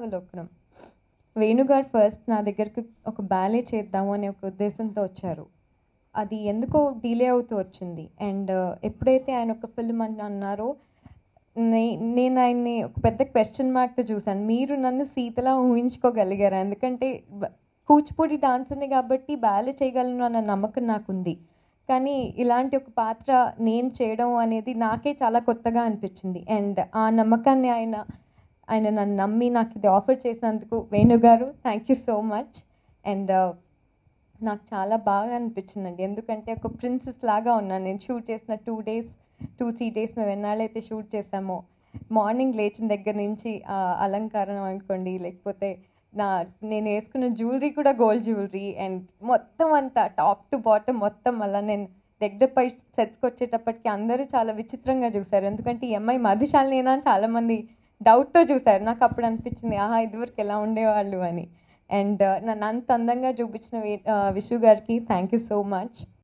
శివావలోకనం. వేణుగారు first నా దగ్గరికి ఒక బ్యాలే చేద్దాము అనే ఒక ఉద్దేశంతో వచ్చారు. అది ఎందుకో డిలే అవుతూ వచ్చింది. అండ్ ఎప్పుడైతే ఆయన ఒక ఫిల్మ్ అని అన్నారో నేను ఆయన్ని ఒక పెద్ద క్వశ్చన్ మార్క్తో చూశాను. మీరు నన్ను సీతలా ఊహించుకోగలిగారా? ఎందుకంటే కూచిపూడి డాన్సర్ని కాబట్టి బ్యాలే చేయగలను అన్న నమ్మకం నాకుంది. కానీ ఇలాంటి ఒక పాత్ర నేను చేయడం అనేది నాకే చాలా కొత్తగా అనిపించింది. అండ్ ఆ నమ్మకాన్ని ఆయన నన్ను నమ్మి నాకు ఇది ఆఫర్ చేసినందుకు వేణుగారు thank you so much. And నాకు చాలా బాగా అనిపించిందండి. ఎందుకంటే ఒక ప్రిన్సెస్ లాగా ఉన్నాను. నేను షూట్ చేసిన 2-3 డేస్ మేము ఎన్నాళ్ళైతే షూట్ చేసామో మార్నింగ్ లేచిన దగ్గర నుంచి అలంకారం అనుకోండి, లేకపోతే నేను వేసుకున్న జ్యువెలరీ కూడా గోల్డ్ జ్యువెలరీ అండ్ మొత్తం అంతా టాప్ టు బాటమ్ మొత్తం అలా నేను దగ్గరపై సెట్స్కి వచ్చేటప్పటికి అందరూ చాలా విచిత్రంగా చూశారు. ఎందుకంటే ఈ అమ్మాయి మధుశాలినేనా అని చాలామంది డౌట్తో చూశారు. నాకు అప్పుడు అనిపించింది ఆహా ఇదివరకు ఎలా ఉండేవాళ్ళు అని. అండ్ నన్ను అంత అందంగా చూపించిన విషు గారికి థ్యాంక్ యూ సో మచ్.